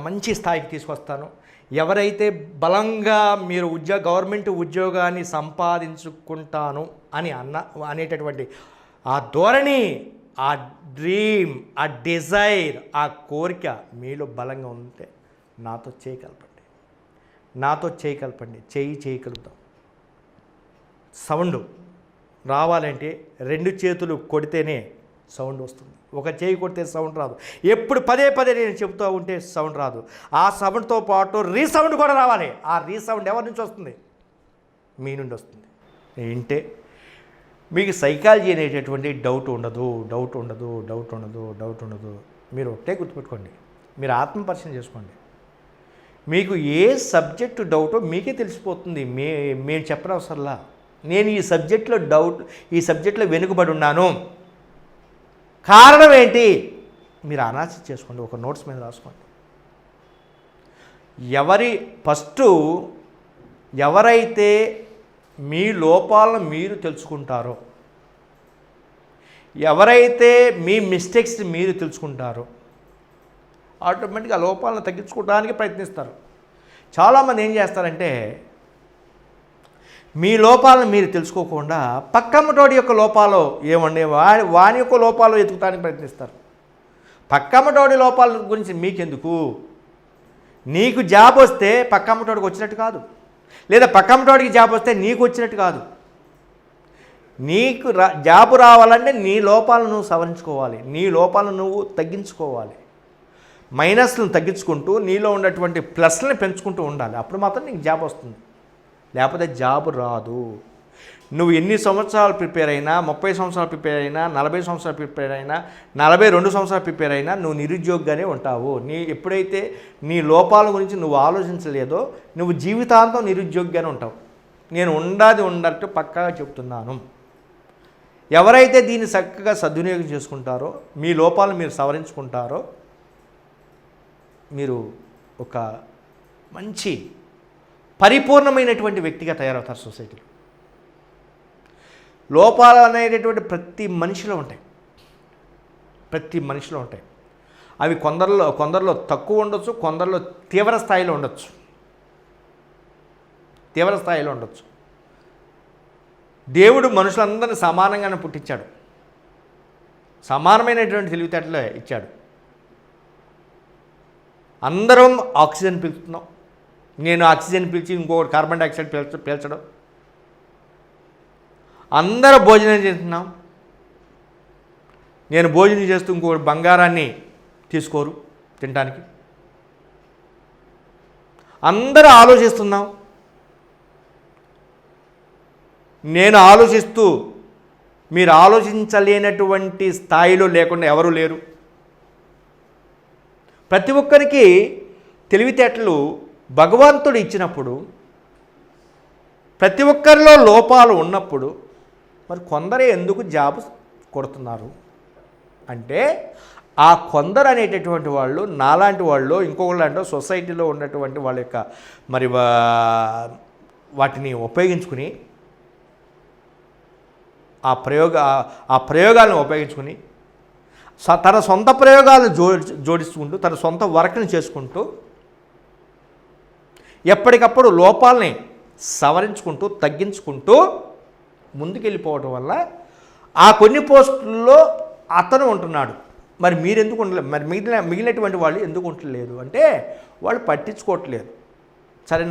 మంచి స్థాయికి తీసుకొస్తాను. ఎవరైతే బలంగా మీరు గవర్నమెంట్ ఉద్యోగాన్ని సంపాదించుకుంటాను అనేటటువంటి ఆ ధోరణి, ఆ డ్రీమ్, ఆ డిజైర్, ఆ కోరిక మీలో బలంగా ఉంటే నాతో చేయగలపండి. చేయగలుగుతాం. సౌండ్ రావాలంటే 2 చేతులు కొడితేనే సౌండ్ వస్తుంది. ఒక చేయి కొడితే సౌండ్ రాదు. ఎప్పుడు పదే నేను చెబుతూ ఉంటే సౌండ్ రాదు. ఆ సౌండ్తో పాటు రీసౌండ్ కూడా రావాలి. ఆ రీసౌండ్ ఎవరి నుంచి వస్తుంది? మీ నుండి వస్తుంది. ఏంటే మీకు సైకాలజీ అనేటటువంటి డౌట్ ఉండదు. మీరు ఒకటే గుర్తుపెట్టుకోండి, మీరు ఆత్మపరిశీలన చేసుకోండి. మీకు ఏ సబ్జెక్టు డౌటో మీకే తెలిసిపోతుంది. మేము చెప్పనవసరంలా. నేను ఈ సబ్జెక్ట్లో వెనుకబడి ఉన్నాను, కారణం ఏంటి? మీరు అనాలిసిస్ చేసుకోండి, ఒక నోట్స్ మీద రాసుకోండి. ఎవరైతే మీ లోపాలను మీరు తెలుసుకుంటారో, ఎవరైతే మీ మిస్టేక్స్ మీరు తెలుసుకుంటారో ఆటోమేటిక్గా ఆ లోపాలను తగ్గించుకోవడానికి ప్రయత్నిస్తారు. చాలామంది ఏం చేస్తారంటే మీ లోపాలను మీరు తెలుసుకోకుండా పక్కమ్మటోడి యొక్క లోపాలు ఏమండి వాని యొక్క లోపాలు ఎదుగుతానికి ప్రయత్నిస్తారు. పక్కమ్మటోడి లోపాల గురించి మీకెందుకు? నీకు జాబ్ వస్తే పక్కమ్మటోడికి వచ్చినట్టు కాదు, లేదా పక్కమ్మటోడికి జాబ్ వస్తే నీకు వచ్చినట్టు కాదు. నీకు జాబు రావాలంటే నీ లోపాలను నువ్వు సవరించుకోవాలి, నీ లోపాలను నువ్వు తగ్గించుకోవాలి. మైనస్లను తగ్గించుకుంటూ నీలో ఉన్నటువంటి ప్లస్లను పెంచుకుంటూ ఉండాలి. అప్పుడు మాత్రం నీకు జాబ్ వస్తుంది, లేకపోతే జాబు రాదు. నువ్వు ఎన్ని సంవత్సరాలు ప్రిపేర్ అయినా, 30 సంవత్సరాలు ప్రిపేర్ అయినా, 40 సంవత్సరాలు ప్రిపేర్ అయినా, 42 సంవత్సరాలు ప్రిపేర్ అయినా నువ్వు నిరుద్యోగిగానే ఉంటావు. ఎప్పుడైతే నీ లోపాల గురించి నువ్వు ఆలోచించలేదో నువ్వు జీవితాంతం నిరుద్యోగిగానే ఉంటావు. నేను ఉన్నట్టు పక్కాగా చెప్తున్నాను. ఎవరైతే దీన్ని చక్కగా సద్వినియోగం చేసుకుంటారో, మీ లోపాలను మీరు సవరించుకుంటారో, మీరు ఒక మంచి పరిపూర్ణమైనటువంటి వ్యక్తిగా తయారవుతారు సొసైటీలో. లోపాలు అనేటటువంటి ప్రతి మనిషిలో ఉంటాయి, ప్రతి మనిషిలో ఉంటాయి. అవి కొందరిలో తక్కువ ఉండొచ్చు, కొందరిలో తీవ్ర స్థాయిలో ఉండొచ్చు. దేవుడు మనుషులందరినీ సమానంగానే పుట్టించాడు, సమానమైనటువంటి తెలివితేటలే ఇచ్చాడు. అందరం ఆక్సిజన్ పీల్చుతున్నాం. నేను ఆక్సిజన్ పీల్చి ఇంకొకటి కార్బన్ డైఆక్సైడ్ పీల్చడం. అందరూ భోజనం చేస్తున్నాం. నేను భోజనం చేస్తూ ఇంకొకటి బంగారాన్ని తీసుకోరు తినడానికి. అందరూ ఆలోచిస్తున్నాం. నేను ఆలోచిస్తూ మీరు ఆలోచించలేనటువంటి స్థాయిలో లేకుండా ఎవరు లేరు. ప్రతి ఒక్కరికి తెలివితేటలు భగవంతుడు ఇచ్చినప్పుడు, ప్రతి ఒక్కరిలో లోపాలు ఉన్నప్పుడు మరి కొందరే ఎందుకు జాబ్ కొడుతున్నారు అంటే, ఆ కొందరు అనేటటువంటి వాళ్ళు నాలాంటి వాళ్ళు, ఇంకొకళ్ళు అంటే సొసైటీలో ఉన్నటువంటి వాళ్ళ యొక్క మరి వాటిని ఉపయోగించుకుని, ఆ ప్రయోగాలను ఉపయోగించుకుని తన సొంత ప్రయోగాలను జోడిస్తుంటూ, తన సొంత వర్క్ని చేసుకుంటూ, ఎప్పటికప్పుడు లోపాలని సవరించుకుంటూ, తగ్గించుకుంటూ ముందుకెళ్ళిపోవడం వల్ల ఆ కొన్ని పోస్టుల్లో అతను ఉంటున్నాడు. మరి మీరెందుకు ఉండలేదు? మరి మిగిలినటువంటి వాళ్ళు ఎందుకు ఉండలేదు అంటే, వాళ్ళు పట్టించుకోవట్లేదు. సరే,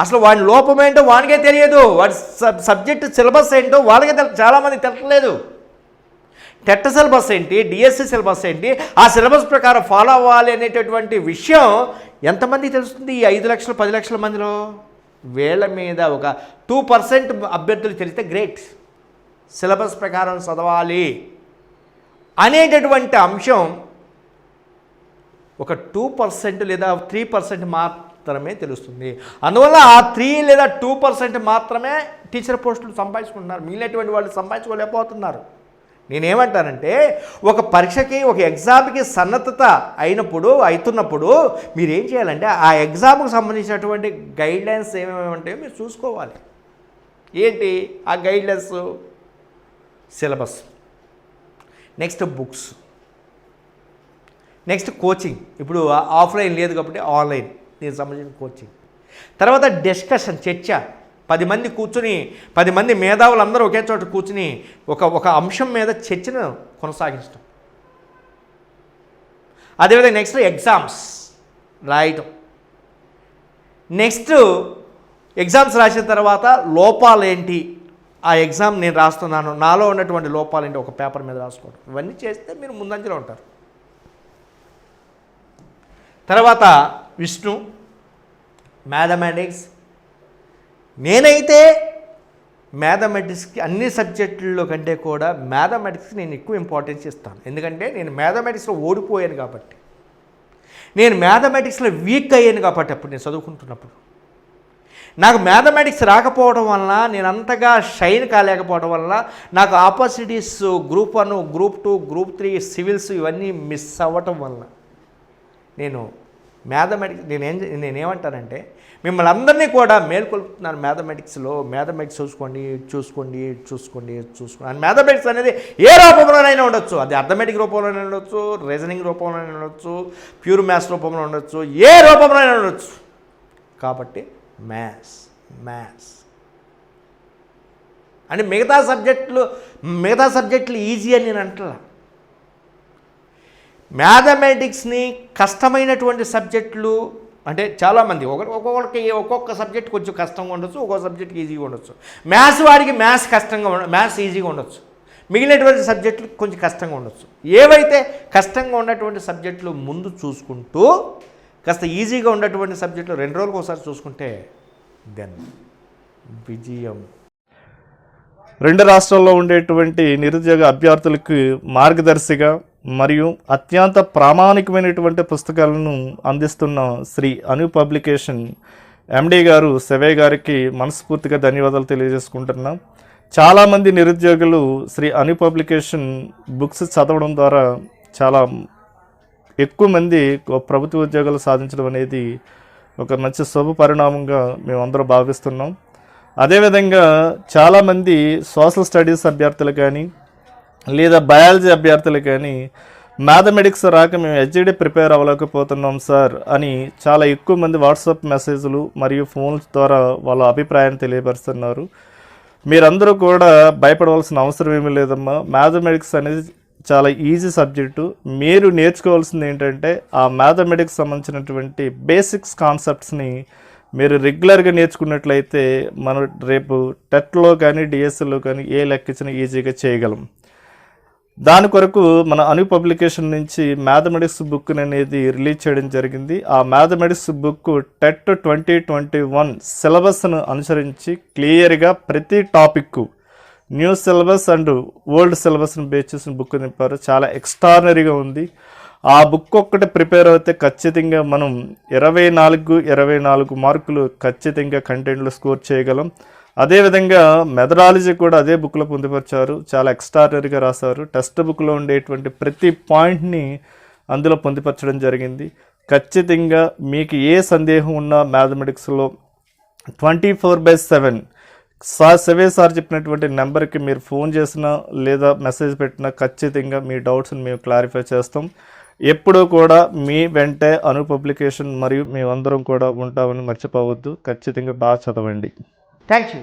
అసలు వాడి లోపం ఏంటో వానికే తెలియదు, వాడి సబ్జెక్ట్ సిలబస్ ఏంటో వాళ్ళకే చాలామంది తెలట్లేదు. టెట్ సిలబస్ ఏంటి, డిఎస్సి సిలబస్ ఏంటి, ఆ సిలబస్ ప్రకారం ఫాలో అవ్వాలి అనేటటువంటి విషయం ఎంతమంది తెలుస్తుంది? ఈ 5 లక్షల 10 లక్షల మందిలో వేళ్ల మీద ఒక 2% అభ్యర్థులు తెలిస్తే గ్రేట్. సిలబస్ ప్రకారం చదవాలి అనేటటువంటి అంశం ఒక 2% లేదా 3% మాత్రమే తెలుస్తుంది. అందువల్ల ఆ 3 లేదా 2% మాత్రమే టీచర్ పోస్టులు సంపాదించుకుంటున్నారు. మిగిలినటువంటి వాళ్ళు సంపాదించుకోలేకపోతున్నారు. నేనేమంటానంటే, ఒక పరీక్షకి, ఒక ఎగ్జామ్కి సన్నద్ధత అవుతున్నప్పుడు మీరేం చేయాలంటే, ఆ ఎగ్జామ్కి సంబంధించినటువంటి గైడ్లైన్స్ ఏమేమి ఉంటాయో మీరు చూసుకోవాలి. ఏంటి ఆ guidelines? Syllabus, next books, next coaching. ఇప్పుడు ఆఫ్లైన్ లేదు కాబట్టి ఆన్లైన్ దీనికి సంబంధించిన కోచింగ్. తర్వాత డిస్కషన్, చర్చ. 10 మంది కూర్చుని, 10 మంది మేధావులు అందరూ ఒకే చోట కూర్చుని ఒక అంశం మీద చర్చను కొనసాగించడం. అదేవిధంగా నెక్స్ట్ ఎగ్జామ్స్ రాయటం. నెక్స్ట్ ఎగ్జామ్స్ రాసిన తర్వాత లోపాలు ఏంటి, ఆ ఎగ్జామ్ నేను రాస్తున్నాను, నాలో ఉన్నటువంటి లోపాలు ఏంటి ఒక పేపర్ మీద రాసుకోవడం. ఇవన్నీ చేస్తే మీరు ముందంజలో ఉంటారు. తర్వాత విష్ణు, మ్యాథమెటిక్స్. నేనైతే మ్యాథమెటిక్స్కి అన్ని సబ్జెక్టుల్లో కంటే కూడా మ్యాథమెటిక్స్కి నేను ఎక్కువ ఇంపార్టెన్స్ ఇస్తాను. ఎందుకంటే నేను మ్యాథమెటిక్స్లో ఓడిపోయాను కాబట్టి, నేను మ్యాథమెటిక్స్లో వీక్ అయ్యాను కాబట్టి, అప్పుడు నేను చదువుకుంటున్నప్పుడు నాకు మ్యాథమెటిక్స్ రాకపోవడం వలన, నేను అంతగా షైన్ కాలేకపోవడం వలన, నాకు opportunities group 1, group 2, group 3 civils ఇవన్నీ మిస్ అవ్వటం వలన నేను మ్యాథమెటిక్స్ నేనేమంటానంటే, మిమ్మల్ని అందరినీ కూడా మేల్కొల్పుతున్నాను. మ్యాథమెటిక్స్ చూసుకోండి. అండ్ మ్యాథమెటిక్స్ అనేది ఏ రూపంలోనైనా ఉండొచ్చు. అది అర్థమెటిక్ రూపంలోనే ఉండొచ్చు, రీజనింగ్ రూపంలోనే ఉండొచ్చు, ప్యూర్ మ్యాథ్స్ రూపంలో ఉండొచ్చు, ఏ రూపంలోనైనా ఉండొచ్చు. కాబట్టి మ్యాథ్స్ అంటే మిగతా సబ్జెక్టులు ఈజీ అని నేను అంటలా. మ్యాథమెటిక్స్ని కష్టమైనటువంటి సబ్జెక్టులు అంటే చాలామంది ఒక్కొక్కరికి ఒక్కొక్క సబ్జెక్ట్ కొంచెం కష్టంగా ఉండొచ్చు, ఒక్కొక్క సబ్జెక్ట్కి ఈజీగా ఉండొచ్చు. మ్యాథ్స్ వాడికి మ్యాథ్స్ ఈజీగా ఉండొచ్చు, మిగిలినటువంటి సబ్జెక్టులు కొంచెం కష్టంగా ఉండొచ్చు. ఏవైతే కష్టంగా ఉన్నటువంటి సబ్జెక్టులు ముందు చూసుకుంటూ, కాస్త ఈజీగా ఉన్నటువంటి సబ్జెక్టులు 2 రోజులకు ఒకసారి చూసుకుంటే దెన్ విజయం.
2 రాష్ట్రాల్లో ఉండేటువంటి నిరుద్యోగ అభ్యర్థులకు మార్గదర్శిగా మరియు అత్యంత ప్రామాణికమైనటువంటి పుస్తకాలను అందిస్తున్న శ్రీ అను పబ్లికేషన్ ఎండి గారు సెవే గారికి మనస్ఫూర్తిగా ధన్యవాదాలు తెలియజేసుకుంటున్నాం. చాలామంది నిరుద్యోగులు శ్రీ అను పబ్లికేషన్ బుక్స్ చదవడం ద్వారా చాలా ఎక్కువ మంది ప్రభుత్వ ఉద్యోగాలు సాధించడం అనేది ఒక మంచి శుభ పరిణామంగా మేమందరం భావిస్తున్నాం. అదేవిధంగా చాలామంది సోషల్ స్టడీస్ అభ్యర్థులు కానీ లేదా బయాలజీ అభ్యర్థులు కానీ మ్యాథమెటిక్స్ రాక మేము హెచ్జిడి ప్రిపేర్ అవ్వలేకపోతున్నాం సార్ అని చాలా ఎక్కువ మంది వాట్సాప్ మెసేజ్లు మరియు ఫోన్స్ ద్వారా వాళ్ళ అభిప్రాయాన్ని తెలియపరుస్తున్నారు. మీరందరూ కూడా భయపడవలసిన అవసరం ఏమీ లేదమ్మా. మ్యాథమెటిక్స్ అనేది చాలా ఈజీ సబ్జెక్టు. మీరు నేర్చుకోవాల్సింది ఏంటంటే ఆ మ్యాథమెటిక్స్ సంబంధించినటువంటి బేసిక్స్ కాన్సెప్ట్స్ని మీరు రెగ్యులర్గా నేర్చుకున్నట్లయితే మనం రేపు టెట్లో కానీ డిఎస్సిలో కానీ ఏ లెక్క ఇచ్చినా ఈజీగా చేయగలం. దాని కొరకు మన అను పబ్లికేషన్ నుంచి మ్యాథమెటిక్స్ బుక్ అనేది రిలీజ్ చేయడం జరిగింది. ఆ మ్యాథమెటిక్స్ బుక్ టెట్ 2021 సిలబస్ను అనుసరించి క్లియర్గా ప్రతి topic new syllabus and old సిలబస్ని బేస్ చేసిన బుక్ నింపారు. చాలా ఎక్స్ట్రానరీగా ఉంది. ఆ బుక్ ఒక్కటి ప్రిపేర్ అయితే ఖచ్చితంగా మనం 24 మార్కులు ఖచ్చితంగా కంటెంట్లో స్కోర్ చేయగలం. అదేవిధంగా మెథడాలజీ కూడా అదే బుక్లో పొందుపరిచారు. చాలా ఎక్స్ట్రానరీగా రాశారు. టెక్స్ట్ బుక్లో ఉండేటువంటి ప్రతి పాయింట్ని అందులో పొందుపరచడం జరిగింది. ఖచ్చితంగా మీకు ఏ సందేహం ఉన్నా మ్యాథమెటిక్స్లో 24/7 సార్ చెప్పినటువంటి నెంబర్కి మీరు ఫోన్ చేసినా లేదా మెసేజ్ పెట్టినా ఖచ్చితంగా మీ డౌట్స్ని మేము క్లారిఫై చేస్తాం. ఎప్పుడూ కూడా మీ వెంటే అను పబ్లికేషన్ మరియు మేమందరం కూడా ఉంటామని మర్చిపోవద్దు. ఖచ్చితంగా బాగా చదవండి.
Thank you.